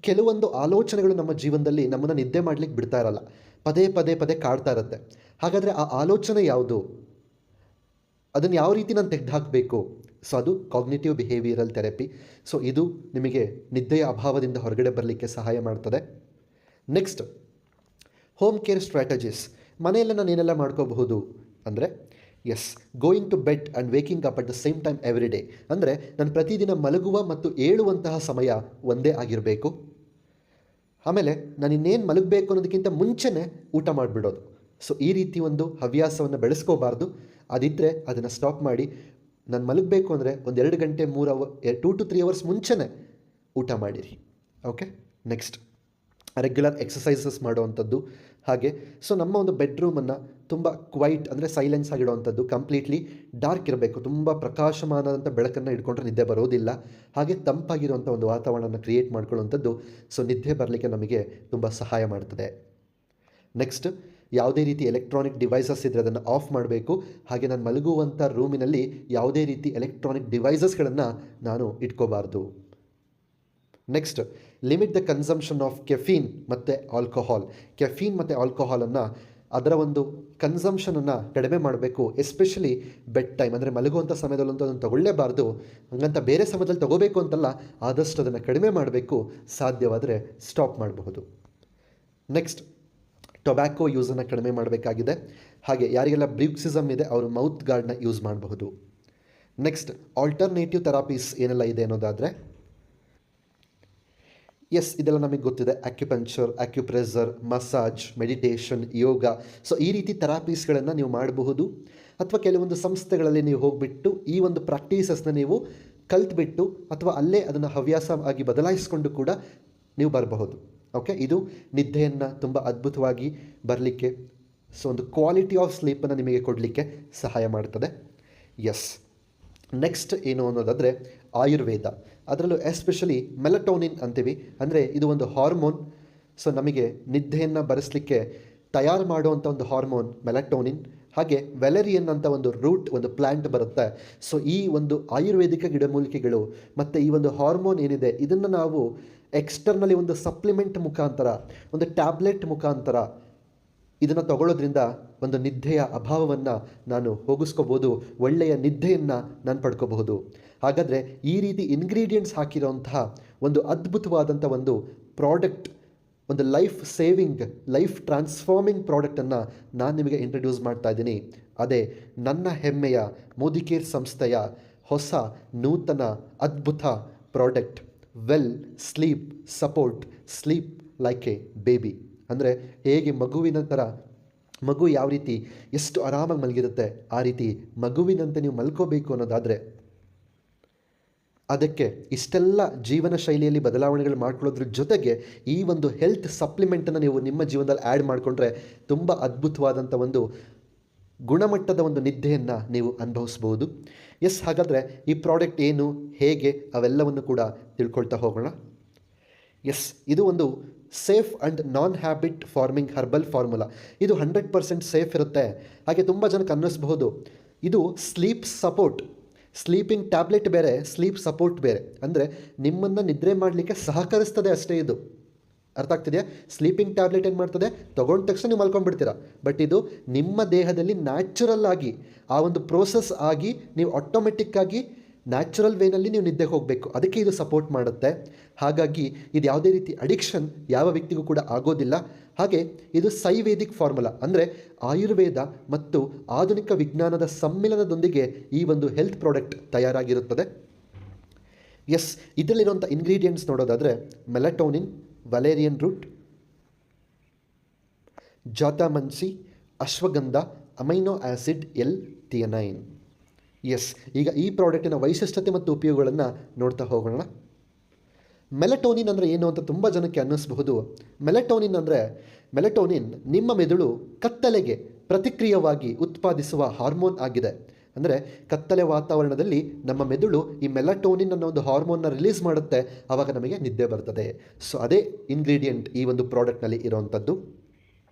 ಕೆಲವೊಂದು ಆಲೋಚನೆಗಳು ನಮ್ಮ ಜೀವನದಲ್ಲಿ ನಮ್ಮನ್ನು ನಿದ್ದೆ ಮಾಡಲಿಕ್ಕೆ ಬಿಡ್ತಾ ಇರಲ್ಲ, ಪದೇ ಕಾಡ್ತಾ ಇರುತ್ತೆ. ಹಾಗಾದರೆ ಆ ಆಲೋಚನೆ ಯಾವುದು, ಅದನ್ನು ಯಾವ ರೀತಿ ನಾನು ತೆಗೆದುಹಾಕಬೇಕು, ಸೊ ಅದು ಕಾಗ್ನಿಟಿವ್ ಬಿಹೇವಿಯರಲ್ ಥೆರಪಿ. ಸೊ ಇದು ನಿಮಗೆ ನಿದ್ದೆಯ ಅಭಾವದಿಂದ ಹೊರಗಡೆ ಬರಲಿಕ್ಕೆ ಸಹಾಯ ಮಾಡ್ತದೆ. ನೆಕ್ಸ್ಟ್, ಹೋಮ್ ಕೇರ್ ಸ್ಟ್ರಾಟಜೀಸ್, ಮನೆಯಲ್ಲೇ ನಾನು ಏನೆಲ್ಲ ಮಾಡ್ಕೋಬಹುದು ಅಂದರೆ, yes, going to bed and waking up at the same time every day, ಅಂದರೆ ನಾನು ಪ್ರತಿದಿನ ಮಲಗುವ ಮತ್ತು ಏಳುವಂತಹ ಸಮಯ ಒಂದೇ ಆಗಿರಬೇಕು. ಆಮೇಲೆ ನಾನು ಇನ್ನೇನು ಮಲಗಬೇಕು ಅನ್ನೋದಕ್ಕಿಂತ ಮುಂಚೆನೇ ಊಟ ಮಾಡಿಬಿಡೋದು. ಸೊ ಈ ರೀತಿ ಒಂದು ಹವ್ಯಾಸವನ್ನು ಬೆಳೆಸ್ಕೋಬಾರ್ದು. ಅದಿದ್ದರೆ ಅದನ್ನು ಸ್ಟಾಪ್ ಮಾಡಿ, ನಾನು ಮಲಗಬೇಕು ಅಂದರೆ ಒಂದು 2 ಗಂಟೆ 2 to 3 ಅವರ್ಸ್ ಮುಂಚೆನೇ ಊಟ ಮಾಡಿರಿ. ಓಕೆ, ನೆಕ್ಸ್ಟ್, ರೆಗ್ಯುಲರ್ ಎಕ್ಸಸೈಸಸ್ ಮಾಡುವಂಥದ್ದು. ಹಾಗೆ ಸೊ ನಮ್ಮ ಒಂದು ಬೆಡ್ರೂಮನ್ನು ತುಂಬ ಕ್ವೈಟ್ ಅಂದರೆ ಸೈಲೆನ್ಸ್ ಆಗಿಡುವಂಥದ್ದು, ಕಂಪ್ಲೀಟ್ಲಿ ಡಾರ್ಕ್ ಇರಬೇಕು, ತುಂಬ ಪ್ರಕಾಶಮಾನದಂಥ ಬೆಳಕನ್ನು ಇಟ್ಕೊಂಡ್ರೆ ನಿದ್ದೆ ಬರೋದಿಲ್ಲ. ಹಾಗೆ ತಂಪಾಗಿರುವಂಥ ಒಂದು ವಾತಾವರಣನ ಕ್ರಿಯೇಟ್ ಮಾಡ್ಕೊಳ್ಳುವಂಥದ್ದು ಸೊ ನಿದ್ದೆ ಬರಲಿಕ್ಕೆ ನಮಗೆ ತುಂಬ ಸಹಾಯ ಮಾಡ್ತದೆ. ನೆಕ್ಸ್ಟ್, ಯಾವುದೇ ರೀತಿ ಎಲೆಕ್ಟ್ರಾನಿಕ್ ಡಿವೈಸಸ್ ಇದ್ದರೆ ಅದನ್ನು ಆಫ್ ಮಾಡಬೇಕು. ಹಾಗೆ ನಾನು ಮಲಗುವಂಥ ರೂಮಿನಲ್ಲಿ ಯಾವುದೇ ರೀತಿ ಎಲೆಕ್ಟ್ರಾನಿಕ್ ಡಿವೈಸಸ್ಗಳನ್ನು ನಾನು ಇಟ್ಕೋಬಾರ್ದು. Next, limit the consumption of caffeine ಮತ್ತು ಆಲ್ಕೋಹಾಲ್. ಕೆಫೀನ್ ಮತ್ತು ಆಲ್ಕೋಹಾಲನ್ನು ಅದರ ಒಂದು ಕನ್ಸಂಪ್ಷನನ್ನು ಕಡಿಮೆ ಮಾಡಬೇಕು. ಎಸ್ಪೆಷಲಿ ಬೆಡ್ ಟೈಮ್ ಅಂದರೆ ಮಲಗುವಂಥ ಸಮಯದಲ್ಲಂತೂ ಅದನ್ನು ತಗೊಳ್ಳೇಬಾರ್ದು. ಹಂಗಂತ ಬೇರೆ ಸಮಯದಲ್ಲಿ ತಗೋಬೇಕು ಅಂತಲ್ಲ, ಆದಷ್ಟು ಅದನ್ನು ಕಡಿಮೆ ಮಾಡಬೇಕು, ಸಾಧ್ಯವಾದರೆ ಸ್ಟಾಪ್ ಮಾಡಬಹುದು. ನೆಕ್ಸ್ಟ್, ಟೊಬ್ಯಾಕೋ ಯೂಸನ್ನು ಕಡಿಮೆ ಮಾಡಬೇಕಾಗಿದೆ. ಹಾಗೆ ಯಾರಿಗೆಲ್ಲ ಬ್ರೂಕ್ಸಿಸಮ್ ಇದೆ ಅವರು ಮೌತ್ ಗಾರ್ಡ್ನ ಯೂಸ್ ಮಾಡಬಹುದು. ನೆಕ್ಸ್ಟ್, ಆಲ್ಟರ್ನೇಟಿವ್ ಥೆರಪೀಸ್ ಏನೆಲ್ಲ ಇದೆ ಅನ್ನೋದಾದರೆ, ಎಸ್, ಇದೆಲ್ಲ ನಮಗೆ ಗೊತ್ತಿದೆ, ಅಕ್ಯುಪಂಕ್ಚರ್, ಅಕ್ಯುಪ್ರೆಷರ್, ಮಸಾಜ್, ಮೆಡಿಟೇಷನ್, ಯೋಗ. ಸೊ ಈ ರೀತಿ ಥೆರಪೀಸ್ಗಳನ್ನು ನೀವು ಮಾಡಬಹುದು. ಅಥವಾ ಕೆಲವೊಂದು ಸಂಸ್ಥೆಗಳಲ್ಲಿ ನೀವು ಹೋಗಿಬಿಟ್ಟು ಈ ಒಂದು ಪ್ರಾಕ್ಟೀಸಸ್ನ ನೀವು ಕಲ್ತ್ಬಿಟ್ಟು ಅಥವಾ ಅಲ್ಲೇ ಅದನ್ನು ಹವ್ಯಾಸ ಆಗಿ ಬದಲಾಯಿಸಿಕೊಂಡು ಕೂಡ ನೀವು ಬರಬಹುದು. ಓಕೆ, ಇದು ನಿದ್ದೆಯನ್ನು ತುಂಬ ಅದ್ಭುತವಾಗಿ ಬರಲಿಕ್ಕೆ, ಸೊ ಒಂದು ಕ್ವಾಲಿಟಿ ಆಫ್ ಸ್ಲೀಪನ್ನು ನಿಮಗೆ ಕೊಡಲಿಕ್ಕೆ ಸಹಾಯ ಮಾಡ್ತದೆ. ಎಸ್, ನೆಕ್ಸ್ಟ್ ಏನು ಅನ್ನೋದಾದರೆ ಆಯುರ್ವೇದ, ಅದರಲ್ಲೂ ಎಸ್ಪೆಷಲಿ ಮೆಲಟೋನಿನ್ ಅಂತೀವಿ, ಅಂದರೆ ಇದು ಒಂದು ಹಾರ್ಮೋನ್. ಸೊ ನಮಗೆ ನಿದ್ದೆಯನ್ನು ಬರೆಸಲಿಕ್ಕೆ ತಯಾರು ಮಾಡುವಂಥ ಒಂದು ಹಾರ್ಮೋನ್ ಮೆಲಟೋನಿನ್. ಹಾಗೆ ವೆಲೆರಿಯನ್ ಅಂತ ಒಂದು ರೂಟ್, ಒಂದು ಪ್ಲ್ಯಾಂಟ್ ಬರುತ್ತೆ. ಸೊ ಈ ಒಂದು ಆಯುರ್ವೇದಿಕ ಗಿಡಮೂಲಿಕೆಗಳು ಮತ್ತು ಈ ಒಂದು ಹಾರ್ಮೋನ್ ಏನಿದೆ ಇದನ್ನು ನಾವು ಎಕ್ಸ್ಟರ್ನಲಿ ಒಂದು ಸಪ್ಲಿಮೆಂಟ್ ಮುಖಾಂತರ, ಒಂದು ಟ್ಯಾಬ್ಲೆಟ್ ಮುಖಾಂತರ ಇದನ್ನು ತಗೊಳ್ಳೋದ್ರಿಂದ ಒಂದು ನಿದ್ದೆಯ ಅಭಾವವನ್ನು ನಾನು ಹೋಗಿಸ್ಕೋಬೋದು, ಒಳ್ಳೆಯ ನಿದ್ದೆಯನ್ನು ನಾನು ಪಡ್ಕೋಬಹುದು. ಹಾಗಾದರೆ ಈ ರೀತಿ ಇಂಗ್ರೀಡಿಯೆಂಟ್ಸ್ ಹಾಕಿರೋಂತಹ ಒಂದು ಅದ್ಭುತವಾದಂಥ ಒಂದು ಪ್ರಾಡಕ್ಟ್, ಒಂದು ಲೈಫ್ ಸೇವಿಂಗ್, ಲೈಫ್ ಟ್ರಾನ್ಸ್ಫಾರ್ಮಿಂಗ್ ಪ್ರಾಡಕ್ಟನ್ನು ನಾನು ನಿಮಗೆ ಇಂಟ್ರಡ್ಯೂಸ್ ಮಾಡ್ತಾ ಇದ್ದೀನಿ. ಅದೇ ನನ್ನ ಹೆಮ್ಮೆಯ ಮೋದಿಕೇರ್ ಸಂಸ್ಥೆಯ ಹೊಸ ನೂತನ ಅದ್ಭುತ product well sleep support sleep like A baby. ಅಂದರೆ ಹೇಗೆ ಮಗುವಿನ ಥರ ಮಗು ಯಾವ ರೀತಿ ಎಷ್ಟು ಆರಾಮಾಗಿ ಮಲಗಿರುತ್ತೆ ಆ ರೀತಿ ಮಗುವಿನಂತೆ ನೀವು ಮಲ್ಕೋಬೇಕು ಅನ್ನೋದಾದರೆ ಅದಕ್ಕೆ ಇಷ್ಟೆಲ್ಲ ಜೀವನ ಶೈಲಿಯಲ್ಲಿ ಬದಲಾವಣೆಗಳು ಮಾಡ್ಕೊಳ್ಳೋದ್ರ ಜೊತೆಗೆ ಈ ಒಂದು ಹೆಲ್ತ್ ಸಪ್ಲಿಮೆಂಟನ್ನು ನೀವು ನಿಮ್ಮ ಜೀವನದಲ್ಲಿ ಆ್ಯಡ್ ಮಾಡಿಕೊಂಡ್ರೆ ತುಂಬ ಅದ್ಭುತವಾದಂಥ ಒಂದು ಗುಣಮಟ್ಟದ ಒಂದು ನಿದ್ದೆಯನ್ನು ನೀವು ಅನುಭವಿಸ್ಬೋದು. ಎಸ್, ಹಾಗಾದರೆ ಈ ಪ್ರಾಡಕ್ಟ್ ಏನು, ಹೇಗೆ, ಅವೆಲ್ಲವನ್ನು ಕೂಡ ತಿಳ್ಕೊಳ್ತಾ ಹೋಗೋಣ. ಎಸ್, ಇದು ಒಂದು safe and non habit farming herbal formula. ಇದು 100% ಸೇಫ್ ಇರುತ್ತೆ. ಹಾಗೆ ತುಂಬ ಜನಕ್ಕೆ ಅನ್ನಿಸ್ಬಹುದು ಇದು ಸ್ಲೀಪ್ ಸಪೋರ್ಟ್, ಸ್ಲೀಪಿಂಗ್ ಟ್ಯಾಬ್ಲೆಟ್ ಬೇರೆ, ಸ್ಲೀಪ್ ಸಪೋರ್ಟ್ ಬೇರೆ. ಅಂದರೆ ನಿಮ್ಮನ್ನು ನಿದ್ರೆ ಮಾಡಲಿಕ್ಕೆ ಸಹಕರಿಸ್ತದೆ ಅಷ್ಟೇ ಇದು. ಅರ್ಥ ಆಗ್ತಿದೆಯಾ? ಸ್ಲೀಪಿಂಗ್ ಟ್ಯಾಬ್ಲೆಟ್ ಏನು ಮಾಡ್ತದೆ, ತೊಗೊಂಡ ತಕ್ಷಣ ನೀವು ಮಲ್ಕೊಂಡ್ಬಿಡ್ತೀರಾ. ಬಟ್ ಇದು ನಿಮ್ಮ ದೇಹದಲ್ಲಿ ನ್ಯಾಚುರಲ್ ಆಗಿ ಆ ಒಂದು ಪ್ರೋಸೆಸ್ ಆಗಿ ನೀವು ಆಟೋಮೆಟಿಕ್ಕಾಗಿ ನ್ಯಾಚುರಲ್ ವೇನಲ್ಲಿ ನೀವು ನಿದ್ದೆಗೆ ಹೋಗಬೇಕು. ಅದಕ್ಕೆ ಇದು ಸಪೋರ್ಟ್ ಮಾಡುತ್ತೆ. ಹಾಗಾಗಿ ಇದು ಯಾವುದೇ ರೀತಿ ಅಡಿಕ್ಷನ್ ಯಾವ ವ್ಯಕ್ತಿಗೂ ಕೂಡ ಆಗೋದಿಲ್ಲ. ಹಾಗೆ ಇದು ಸೈವೇದಿಕ್ ಫಾರ್ಮುಲಾ, ಅಂದರೆ ಆಯುರ್ವೇದ ಮತ್ತು ಆಧುನಿಕ ವಿಜ್ಞಾನದ ಸಮ್ಮಿಲನದೊಂದಿಗೆ ಈ ಒಂದು ಹೆಲ್ತ್ ಪ್ರಾಡಕ್ಟ್ ತಯಾರಾಗಿರುತ್ತದೆ. ಎಸ್, ಇದರಲ್ಲಿರುವಂಥ ಇಂಗ್ರೀಡಿಯೆಂಟ್ಸ್ ನೋಡೋದಾದರೆ melatonin, valerian root, jatamansi, ashwagandha, amino acid, theanine. Yes, ಈಗ ಈ ಪ್ರಾಡಕ್ಟಿನ ವೈಶಿಷ್ಟ್ಯತೆ ಮತ್ತು ಉಪಯೋಗಗಳನ್ನು ನೋಡ್ತಾ ಹೋಗೋಣ. ಮೆಲಟೋನಿನ್ ಅಂದರೆ ಏನು ಅಂತ ತುಂಬ ಜನಕ್ಕೆ ಅನ್ನಿಸಬಹುದು. ಮೆಲಟೋನಿನ್ ನಿಮ್ಮ ಮೆದುಳು ಕತ್ತಲೆಗೆ ಪ್ರತಿಕ್ರಿಯವಾಗಿ ಉತ್ಪಾದಿಸುವ ಹಾರ್ಮೋನ್ ಆಗಿದೆ. ಅಂದರೆ ಕತ್ತಲೆ ವಾತಾವರಣದಲ್ಲಿ ನಮ್ಮ ಮೆದುಳು ಈ ಮೆಲಟೋನಿನ್ ಅನ್ನೋ ಒಂದು ಹಾರ್ಮೋನ್ನ ರಿಲೀಸ್ ಮಾಡುತ್ತೆ, ಆವಾಗ ನಮಗೆ ನಿದ್ದೆ ಬರ್ತದೆ. ಸೊ ಅದೇ ಇಂಗ್ರೀಡಿಯೆಂಟ್ ಈ ಒಂದು ಪ್ರಾಡಕ್ಟ್ನಲ್ಲಿ ಇರೋವಂಥದ್ದು.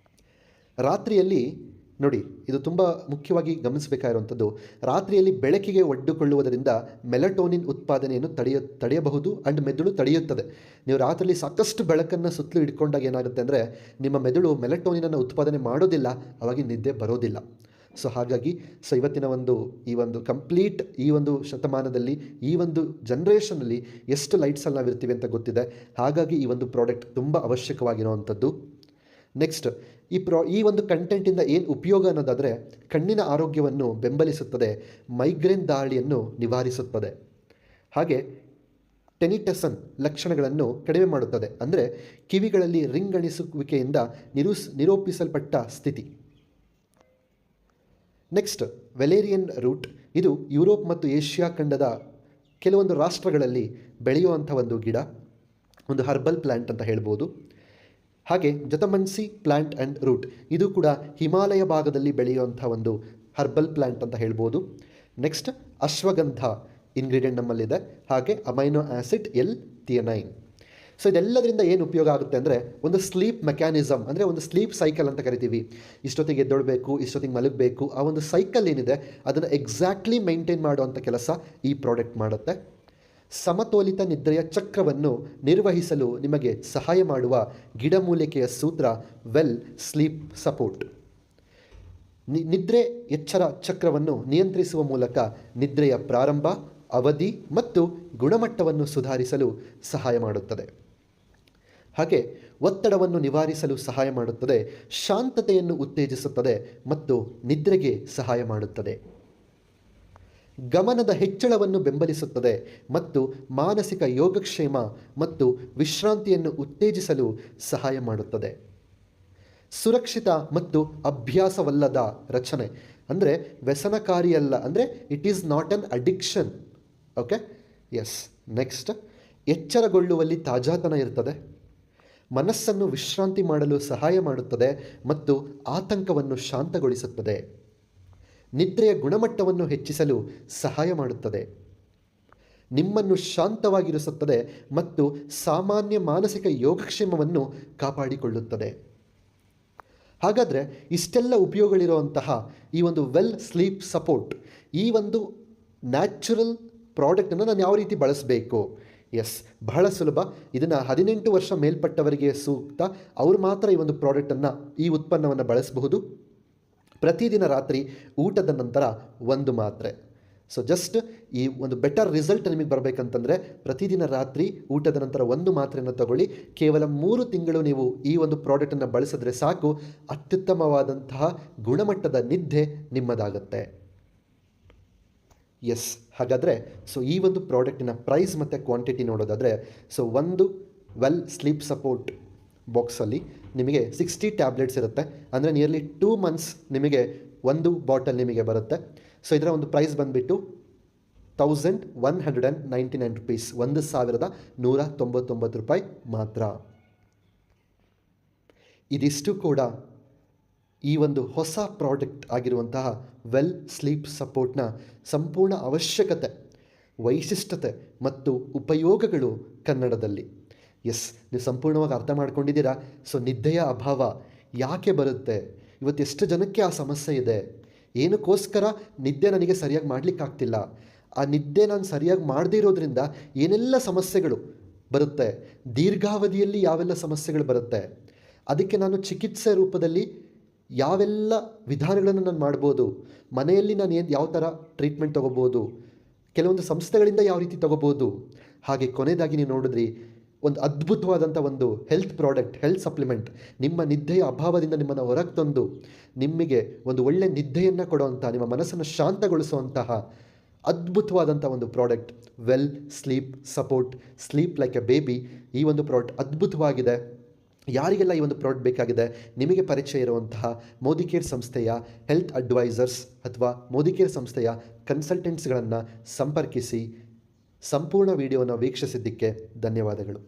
ರಾತ್ರಿಯಲ್ಲಿ ನೋಡಿ, ಇದು ತುಂಬ ಮುಖ್ಯವಾಗಿ ಗಮನಿಸಬೇಕಾಗಿರುವಂಥದ್ದು, ರಾತ್ರಿಯಲ್ಲಿ ಬೆಳಕಿಗೆ ಒಡ್ಡಿಕೊಳ್ಳುವುದರಿಂದ ಮೆಲಟೋನಿನ್ ಉತ್ಪಾದನೆಯನ್ನು ತಡೆಯಬಹುದು ಆ್ಯಂಡ್ ಮೆದುಳು ತಡೆಯುತ್ತದೆ. ನೀವು ರಾತ್ರಿಯಲ್ಲಿ ಸಾಕಷ್ಟು ಬೆಳಕನ್ನು ಸುತ್ತಲೂ ಇಟ್ಕೊಂಡಾಗ ಏನಾಗುತ್ತೆ ಅಂದರೆ ನಿಮ್ಮ ಮೆದುಳು ಮೆಲಟೋನಿನನ್ನು ಉತ್ಪಾದನೆ ಮಾಡೋದಿಲ್ಲ, ಅವಾಗ ನಿದ್ದೆ ಬರೋದಿಲ್ಲ. ಸೊ ಹಾಗಾಗಿ ಇವತ್ತಿನ ಈ ಒಂದು ಕಂಪ್ಲೀಟ್ ಈ ಒಂದು ಶತಮಾನದಲ್ಲಿ ಈ ಒಂದು ಜನ್ರೇಷನಲ್ಲಿ ಎಷ್ಟು ಲೈಟ್ಸಲ್ಲಿ ನಾವಿರ್ತೀವಿ ಅಂತ ಗೊತ್ತಿದೆ. ಹಾಗಾಗಿ ಈ ಒಂದು ಪ್ರಾಡಕ್ಟ್ ತುಂಬ ಅವಶ್ಯಕವಾಗಿರುವಂಥದ್ದು. ನೆಕ್ಸ್ಟ್, ಈ ಒಂದು ಕಂಟೆಂಟಿಂದ ಏನು ಉಪಯೋಗ ಅನ್ನೋದಾದರೆ ಕಣ್ಣಿನ ಆರೋಗ್ಯವನ್ನು ಬೆಂಬಲಿಸುತ್ತದೆ, ಮೈಗ್ರೇನ್ ದಾಳಿಯನ್ನು ನಿವಾರಿಸುತ್ತದೆ, ಹಾಗೆ ಟೆನಿಟಸನ್ ಲಕ್ಷಣಗಳನ್ನು ಕಡಿಮೆ ಮಾಡುತ್ತದೆ. ಅಂದರೆ ಕಿವಿಗಳಲ್ಲಿ ರಿಂಗಣಿಸುವಿಕೆಯಿಂದ ನಿರೂಪಿಸಲ್ಪಟ್ಟ ಸ್ಥಿತಿ. Next, valerian root. ಇದು ಯುರೋಪ್ ಮತ್ತು ಏಷ್ಯಾ ಖಂಡದ ಕೆಲವೊಂದು ರಾಷ್ಟ್ರಗಳಲ್ಲಿ ಬೆಳೆಯುವಂಥ ಒಂದು ಗಿಡ, ಒಂದು ಹರ್ಬಲ್ ಪ್ಲ್ಯಾಂಟ್ ಅಂತ ಹೇಳ್ಬೋದು. ಹಾಗೆ ಜತಮನ್ಸಿ ಪ್ಲ್ಯಾಂಟ್ ಆ್ಯಂಡ್ ರೂಟ್, ಇದು ಕೂಡ ಹಿಮಾಲಯ ಭಾಗದಲ್ಲಿ ಬೆಳೆಯುವಂಥ ಒಂದು ಹರ್ಬಲ್ ಪ್ಲ್ಯಾಂಟ್ ಅಂತ ಹೇಳ್ಬೋದು. ನೆಕ್ಸ್ಟ್, ಅಶ್ವಗಂಧ ಇಂಗ್ರೀಡಿಯೆಂಟ್ ನಮ್ಮಲ್ಲಿದೆ. ಹಾಗೆ ಅಮೈನೋ ಆ್ಯಸಿಡ್, ಥಿಯನೈನ್. ಸೊ ಇದೆಲ್ಲದರಿಂದ ಏನು ಉಪಯೋಗ ಆಗುತ್ತೆ ಅಂದರೆ ಒಂದು ಸ್ಲೀಪ್ ಮೆಕ್ಯಾನಿಸಮ್, ಅಂದರೆ ಒಂದು ಸ್ಲೀಪ್ ಸೈಕಲ್ ಅಂತ ಕರಿತೀವಿ. ಇಷ್ಟೊತ್ತಿಗೆ ಎದ್ದೊಳ್ಬೇಕು, ಇಷ್ಟೊತ್ತಿಗೆ ಮಲಗಬೇಕು, ಆ ಒಂದು ಸೈಕಲ್ ಏನಿದೆ ಅದನ್ನು ಎಕ್ಸಾಕ್ಟ್ಲಿ ಮೇಂಟೈನ್ ಮಾಡುವಂಥ ಕೆಲಸ ಈ ಪ್ರಾಡಕ್ಟ್ ಮಾಡುತ್ತೆ. ಸಮತೋಲಿತ ನಿದ್ರೆಯ ಚಕ್ರವನ್ನು ನಿರ್ವಹಿಸಲು ನಿಮಗೆ ಸಹಾಯ ಮಾಡುವ ಗಿಡಮೂಲಿಕೆಯ ಸೂತ್ರ ವೆಲ್ ಸ್ಲೀಪ್ ಸಪೋರ್ಟ್. ನಿದ್ರೆ ಎಚ್ಚರ ಚಕ್ರವನ್ನು ನಿಯಂತ್ರಿಸುವ ಮೂಲಕ ನಿದ್ರೆಯ ಪ್ರಾರಂಭ, ಅವಧಿ ಮತ್ತು ಗುಣಮಟ್ಟವನ್ನು ಸುಧಾರಿಸಲು ಸಹಾಯ ಮಾಡುತ್ತದೆ. ಹಾಗೆ ಒತ್ತಡವನ್ನು ನಿವಾರಿಸಲು ಸಹಾಯ ಮಾಡುತ್ತದೆ, ಶಾಂತತೆಯನ್ನು ಉತ್ತೇಜಿಸುತ್ತದೆ ಮತ್ತು ನಿದ್ರೆಗೆ ಸಹಾಯ ಮಾಡುತ್ತದೆ. ಗಮನದ ಹೆಚ್ಚಳವನ್ನು ಬೆಂಬಲಿಸುತ್ತದೆ ಮತ್ತು ಮಾನಸಿಕ ಯೋಗಕ್ಷೇಮ ಮತ್ತು ವಿಶ್ರಾಂತಿಯನ್ನು ಉತ್ತೇಜಿಸಲು ಸಹಾಯ ಮಾಡುತ್ತದೆ. ಸುರಕ್ಷಿತ ಮತ್ತು ಅಭ್ಯಾಸವಲ್ಲದ ರಚನೆ, ಅಂದರೆ ವ್ಯಸನಕಾರಿಯಲ್ಲ, ಅಂದರೆ it is not an addiction. Okay, yes. Next, ಎಚ್ಚರಗೊಳ್ಳುವಲ್ಲಿ ತಾಜಾತನ ಇರ್ತದೆ, ಮನಸ್ಸನ್ನು ವಿಶ್ರಾಂತಿ ಮಾಡಲು ಸಹಾಯ ಮಾಡುತ್ತದೆ ಮತ್ತು ಆತಂಕವನ್ನು ಶಾಂತಗೊಳಿಸುತ್ತದೆ. ನಿದ್ರೆಯ ಗುಣಮಟ್ಟವನ್ನು ಹೆಚ್ಚಿಸಲು ಸಹಾಯ ಮಾಡುತ್ತದೆ, ನಿಮ್ಮನ್ನು ಶಾಂತವಾಗಿರಿಸುತ್ತದೆ ಮತ್ತು ಸಾಮಾನ್ಯ ಮಾನಸಿಕ ಯೋಗಕ್ಷೇಮವನ್ನು ಕಾಪಾಡಿಕೊಳ್ಳುತ್ತದೆ. ಹಾಗಾದರೆ ಇಷ್ಟೆಲ್ಲ ಉಪಯೋಗಗಳಿರುವಂತಹ ಈ ಒಂದು ವೆಲ್ ಸ್ಲೀಪ್ ಸಪೋರ್ಟ್, ಈ ಒಂದು ನ್ಯಾಚುರಲ್ ಪ್ರಾಡಕ್ಟನ್ನು ನಾನು ಯಾವ ರೀತಿ ಬಳಸಬೇಕು? ಎಸ್, ಬಹಳ ಸುಲಭ. ಇದನ್ನು 18 ವರ್ಷ ಮೇಲ್ಪಟ್ಟವರಿಗೆ ಸೂಕ್ತ. ಅವರು ಮಾತ್ರ ಈ ಒಂದು ಪ್ರಾಡಕ್ಟನ್ನು, ಈ ಉತ್ಪನ್ನವನ್ನು ಬಳಸಬಹುದು. ಪ್ರತಿದಿನ ರಾತ್ರಿ ಊಟದ ನಂತರ 1 ಮಾತ್ರೆ, ಸೊ ಜಸ್ಟ್ ಈ ಒಂದು ಬೆಟರ್ ರಿಸಲ್ಟ್ ನಿಮಗೆ ಬರಬೇಕಂತಂದರೆ ಪ್ರತಿದಿನ ರಾತ್ರಿ ಊಟದ ನಂತರ ಒಂದು ಮಾತ್ರೆಯನ್ನು ತಗೊಳ್ಳಿ. ಕೇವಲ 3 ತಿಂಗಳು ನೀವು ಈ ಒಂದು ಪ್ರಾಡಕ್ಟನ್ನು ಬಳಸಿದ್ರೆ ಸಾಕು, ಅತ್ಯುತ್ತಮವಾದಂತಹ ಗುಣಮಟ್ಟದ ನಿದ್ದೆ ನಿಮ್ಮದಾಗುತ್ತೆ. ಎಸ್, ಹಾಗಾದರೆ ಸೊ ಈ ಒಂದು ಪ್ರಾಡಕ್ಟಿನ ಪ್ರೈಸ್ ಮತ್ತು ಕ್ವಾಂಟಿಟಿ ನೋಡೋದಾದರೆ, ಸೊ ಒಂದು ವೆಲ್ ಸ್ಲೀಪ್ ಸಪೋರ್ಟ್ ಬಾಕ್ಸಲ್ಲಿ ನಿಮಗೆ 60 ಟ್ಯಾಬ್ಲೆಟ್ಸ್ ಇರುತ್ತೆ. ಅಂದರೆ ನಿಯರ್ಲಿ 2 ಮಂತ್ಸ್ ನಿಮಗೆ ಒಂದು ಬಾಟಲ್ ನಿಮಗೆ ಬರುತ್ತೆ. ಸೊ ಇದರ ಒಂದು ಪ್ರೈಸ್ ಬಂದುಬಿಟ್ಟು 1199 ರುಪೀಸ್, 1199 ರೂಪಾಯಿ ಮಾತ್ರ. ಇದಿಷ್ಟು ಕೂಡ ಈ ಒಂದು ಹೊಸ ಪ್ರಾಡಕ್ಟ್ ಆಗಿರುವಂತಹ ವೆಲ್ ಸ್ಲೀಪ್ ಸಪೋರ್ಟ್ನ ಸಂಪೂರ್ಣ ಅವಶ್ಯಕತೆ, ವೈಶಿಷ್ಟ್ಯತೆ ಮತ್ತು ಉಪಯೋಗಗಳು ಕನ್ನಡದಲ್ಲಿ. ಎಸ್, ನೀವು ಸಂಪೂರ್ಣವಾಗಿ ಅರ್ಥ ಮಾಡ್ಕೊಂಡಿದ್ದೀರಾ. ಸೊ ನಿದ್ದೆಯ ಅಭಾವ ಯಾಕೆ ಬರುತ್ತೆ, ಇವತ್ತು ಎಷ್ಟು ಜನಕ್ಕೆ ಆ ಸಮಸ್ಯೆ ಇದೆ, ಏನಕ್ಕೋಸ್ಕರ ನಿದ್ದೆ ನನಗೆ ಸರಿಯಾಗಿ ಮಾಡಲಿಕ್ಕಾಗ್ತಿಲ್ಲ, ಆ ನಿದ್ದೆ ನಾನು ಸರಿಯಾಗಿ ಮಾಡದೇ ಇರೋದ್ರಿಂದ ಏನೆಲ್ಲ ಸಮಸ್ಯೆಗಳು ಬರುತ್ತೆ, ದೀರ್ಘಾವಧಿಯಲ್ಲಿ ಯಾವೆಲ್ಲ ಸಮಸ್ಯೆಗಳು ಬರುತ್ತೆ, ಅದಕ್ಕೆ ನಾನು ಚಿಕಿತ್ಸೆ ರೂಪದಲ್ಲಿ ಯಾವೆಲ್ಲ ವಿಧಾನಗಳನ್ನು ನಾನು ಮಾಡ್ಬೋದು, ಮನೆಯಲ್ಲಿ ನಾನು ಯಾವ ಥರ ಟ್ರೀಟ್ಮೆಂಟ್ ತೊಗೋಬೋದು, ಕೆಲವೊಂದು ಸಂಸ್ಥೆಗಳಿಂದ ಯಾವ ರೀತಿ ತೊಗೋಬೋದು. ಹಾಗೆ ಕೊನೆಯದಾಗಿ ನೀವು ನೋಡಿದ್ರಿ ಒಂದು ಅದ್ಭುತವಾದಂಥ ಒಂದು ಹೆಲ್ತ್ ಪ್ರಾಡಕ್ಟ್, ಹೆಲ್ತ್ ಸಪ್ಲಿಮೆಂಟ್, ನಿಮ್ಮ ನಿದ್ದೆಯ ಅಭಾವದಿಂದ ನಿಮ್ಮನ್ನು ಹೊರಗೆ ತಂದು ನಿಮಗೆ ಒಂದು ಒಳ್ಳೆಯ ನಿದ್ದೆಯನ್ನು ಕೊಡುವಂಥ, ನಿಮ್ಮ ಮನಸ್ಸನ್ನು ಶಾಂತಗೊಳಿಸುವಂತಹ ಅದ್ಭುತವಾದಂಥ ಒಂದು product well sleep support, sleep like A baby. ಈ ಒಂದು ಪ್ರಾಡಕ್ಟ್ ಅದ್ಭುತವಾಗಿದೆ. ಯಾರಿಗೆಲ್ಲ ಈ ಒಂದು ಪ್ರಾಡಕ್ಟ್ ಬೇಕಾಗಿದೆ, ನಿಮಗೆ ಪರಿಚಯ ಇರುವಂತಹ ಮೋದಿಕೇರ್ ಸಂಸ್ಥೆಯ ಹೆಲ್ತ್ ಅಡ್ವೈಸರ್ಸ್ ಅಥವಾ ಮೋದಿಕೇರ್ ಸಂಸ್ಥೆಯ ಕನ್ಸಲ್ಟೆಂಟ್ಸ್ಗಳನ್ನು ಸಂಪರ್ಕಿಸಿ. ಸಂಪೂರ್ಣ ವಿಡಿಯೋನ ವೀಕ್ಷಿಸಿದ್ದಕ್ಕೆ ಧನ್ಯವಾದಗಳು.